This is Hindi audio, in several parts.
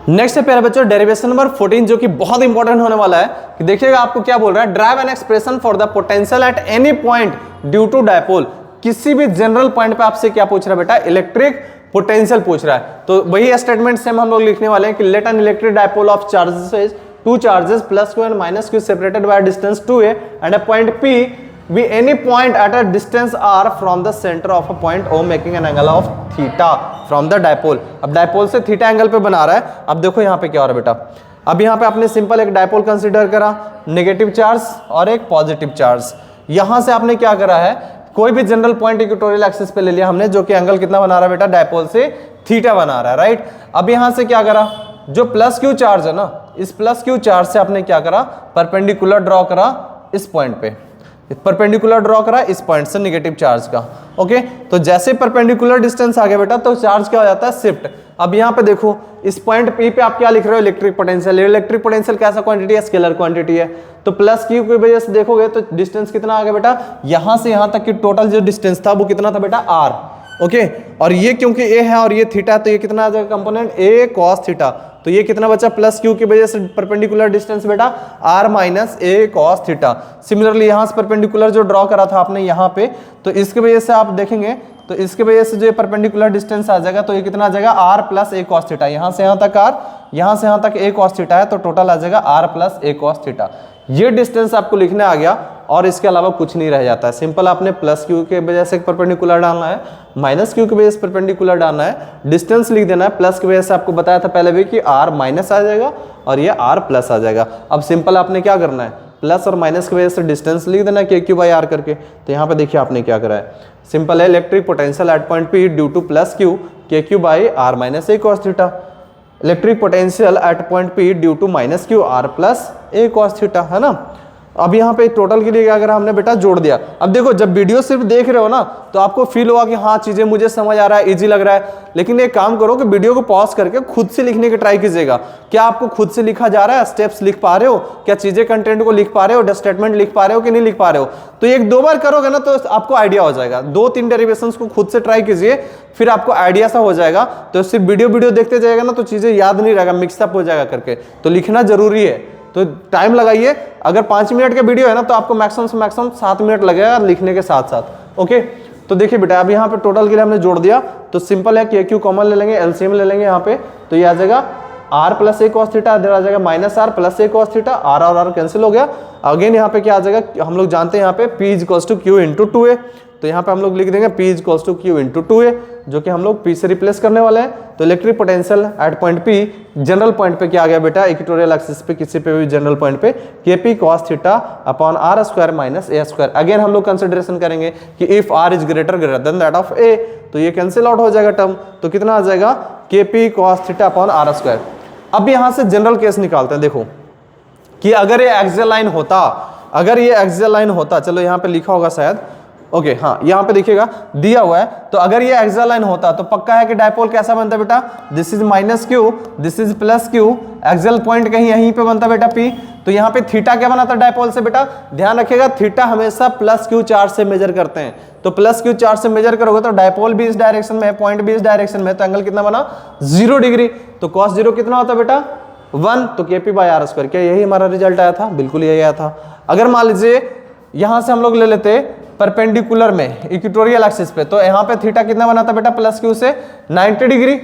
नेक्स्ट है प्यारे बच्चों डेरिवेशन नंबर 14 जो कि बहुत इंपॉर्टेंट होने वाला है कि देखिएगा आपको क्या बोल रहा है, derive an expression for the potential at any point due to dipole. किसी भी जनरल पॉइंट पे आपसे क्या पूछ रहा है बेटा, इलेक्ट्रिक पोटेंशियल पूछ रहा है। तो वही स्टेटमेंट सेम हम लोग लिखने वाले हैं कि let an electric dipole of charges two charges plus q and minus q separated by distance 2a and a point P be any point at a distance r from the center of a point O making an angle of theta from the dipole। अब डायपोल से थीटा एंगल पे बना रहा है। अब देखो यहाँ पे क्या हो रहा है बेटा, अब यहाँ पे आपने सिंपल एक डायपोल कंसीडर करा, नेगेटिव चार्ज और एक पॉजिटिव चार्ज। यहाँ से आपने क्या करा है, कोई भी जनरल पॉइंट इक्वेटोरियल एक्सिस पे ले लिया हमने, जो कि एंगल कितना बना रहा है बेटा, डायपोल से थीटा बना रहा है, राइट। अब यहाँ से क्या करा, जो प्लस क्यू चार्ज है ना, इस प्लस क्यू चार्ज से आपने क्या करा, परपेंडिकुलर ड्रॉ करा इस पॉइंट पे, परपेंडिकुलर ड्रॉ करा इस पॉइंट से नेगेटिव चार्ज का। ओके, तो जैसे परपेंडिकुलर डिस्टेंस आ गया बेटा तो चार्ज क्या हो जाता है, शिफ्ट। अब यहाँ पे देखो इस पॉइंट P पे आप क्या लिख रहे हो, इलेक्ट्रिक पोटेंशियल। इलेक्ट्रिक पोटेंशियल कैसा क्वांटिटी है, स्केलर क्वांटिटी है। तो प्लस क्यू की वजह से देखोगे तो डिस्टेंस कितना आ गया बेटा, यहाँ से यहाँ तक की टोटल जो डिस्टेंस था वो कितना था बेटा, r। ओके, और ये क्योंकि a है और ये थीटा, तो ये कितना आ जाएगा कंपोनेंट, a cos थीटा। तो ये कितना बचा, प्लस क्यू की वजह से परपेंडिकुलर डिस्टेंस बेटा r minus a cos theta. Similarly यहाँ से परपेंडिकुलर जो ड्रॉ करा था आपने यहाँ पे, तो इसकी वजह से आप देखेंगे तो इसकी वजह से जो परपेंडिकुलर डिस्टेंस आ जाएगा तो ये कितना आ जाएगा, r plus a cos theta. यहाँ से यहाँ तक r, यहाँ से यहाँ तक a cos थीटा है, तो टोटल आ जाएगा r plus a cos theta. ये डिस्टेंस आपको लिखने आ गया और इसके अलावा कुछ नहीं रह जाता है। सिंपल आपने प्लस क्यू के वजह से परपेंडिकुलर डालना है, माइनस क्यू की वजह से परपेंडिकुलर डालना है, डिस्टेंस लिख देना है। प्लस की वजह से आपको बताया था पहले भी कि r माइनस आ जाएगा और ये r प्लस आ जाएगा। अब सिंपल आपने क्या करना है, प्लस और माइनस की वजह से डिस्टेंस लिख देना है KQ बाई R करके। तो यहाँ पे देखिए आपने क्या करा है, सिंपल है, electric potential at point P due to plus q KQ by R minus a cos theta. Electric potential at point P due to minus q R plus a cos theta, है ना। अब यहाँ पे टोटल के लिए क्या करा हमने बेटा, जोड़ दिया। अब देखो जब वीडियो सिर्फ देख रहे हो ना तो आपको फील होगा कि हाँ चीजें मुझे समझ आ रहा है, इजी लग रहा है, लेकिन एक काम करो कि वीडियो को पॉज करके खुद से लिखने की ट्राई कीजिएगा। क्या आपको खुद से लिखा जा रहा है, स्टेप्स लिख पा रहे हो, क्या चीजें कंटेंट को लिख पा रहे हो, स्टेटमेंट लिख पा रहे हो कि नहीं लिख पा रहे हो। तो एक दो बार करोगे ना तो आपको आइडिया हो जाएगा। 2-3 डेरिवेशंस को खुद से ट्राई कीजिए, फिर आपको आइडिया सा हो जाएगा। तो सिर्फ वीडियो देखते जाएगा ना तो चीजें याद नहीं रहेगा, मिक्सअप हो जाएगा करके। तो लिखना जरूरी है, तो टाइम लगाइए। अगर 5 मिनट का वीडियो है ना तो आपको मैक्सिमम से मैक्सिमम 7 मिनट लगेगा लिखने के साथ साथ। ओके, तो देखिए बेटा अब यहाँ पे टोटल के लिए हमने जोड़ दिया, तो सिंपल है KQ कॉमन ले लेंगे, LCM ले लेंगे यहाँ पे, तो ये आ जाएगा r plus a cos theta, इधर आ जाएगा minus r plus a cos theta, r और r कैंसिल हो गया। अगेन यहाँ पे क्या आ जाएगा, हम लोग जानते हैं यहाँ पे P is equals to Q into 2a, तो यहाँ पे हम लोग लिख देंगे P is equals to Q into 2a, जो कि हम लोग P से रिप्लेस करने वाले हैं। तो electric potential at point P general point पे क्या आ गया बेटा, इक्वेटोरियल एक्सिस पे किसी पे भी जनरल पॉइंट पे KP cos theta upon r square minus a square. Again हम लोग कंसिडरेशन करेंगे कि if r is greater than that of a, तो ये कैंसिल आउट हो जाएगा टर्म, तो कितना आ जाएगा KP cos theta upon r square. अब यहाँ से जनरल केस निकालते हैं, देखो कि अगर ये एक्सियल लाइन होता, अगर ये एक्सियल लाइन होता, चलो यहाँ पे लिखा होगा शायद, ओके हाँ यहाँ पे देखिएगा दिया हुआ है, तो अगर ये एक्सियल लाइन होता तो पक्का है कि डायपोल कैसा बनता बेटा, this is minus Q, this is plus Q, axial point कहीं यहीं पे बनता बेटा P। तो यहाँ पे थीटा क्या बना था डायपोल से बेटा, ध्यान रखिएगा थीटा हमेशा प्लस क्यू चार्ज से मेजर करते हैं। तो प्लस क्यू चार्ज से मेजर करोगे तो डायपोल भी इस डायरेक्शन में है, पॉइंट भी इस डायरेक्शन में, तो एंगल कितना बना 0 डिग्री। तो cos 0 कितना होता बेटा 1, तो KP बाई R स्क्वायर। क्या यही हमारा रिजल्ट आया था, बिल्कुल यही आया था। अगर मान लीजिए यहां से हम लोग ले लेते परपेंडिकुलर में इक्वेटोरियल एक्सिस पे, तो यहाँ पे थीटा कितना बना था बेटा प्लस क्यू से 90 डिग्री,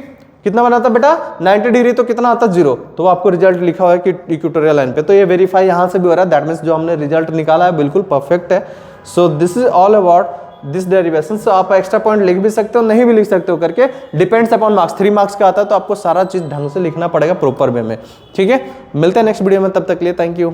कितना बना था बेटा 90 डिग्री, तो कितना आता 0, तो आपको रिजल्ट लिखा हुआ है कि इक्वेटोरियल लाइन पे। तो ये वेरीफाई यहाँ से भी हो रहा है, दैट मीन्स जो हमने रिजल्ट निकाला है बिल्कुल परफेक्ट है। So this is all about this derivation. So आप एक्स्ट्रा पॉइंट लिख भी सकते हो, नहीं भी लिख सकते हो करके, डिपेंड्स अपॉन मार्क्स। 3 मार्क्स का आता है तो आपको सारा चीज ढंग से लिखना पड़ेगा प्रॉपर वे में, ठीक है। मिलते हैं नेक्स्ट वीडियो में, तब तक के लिए थैंक यू।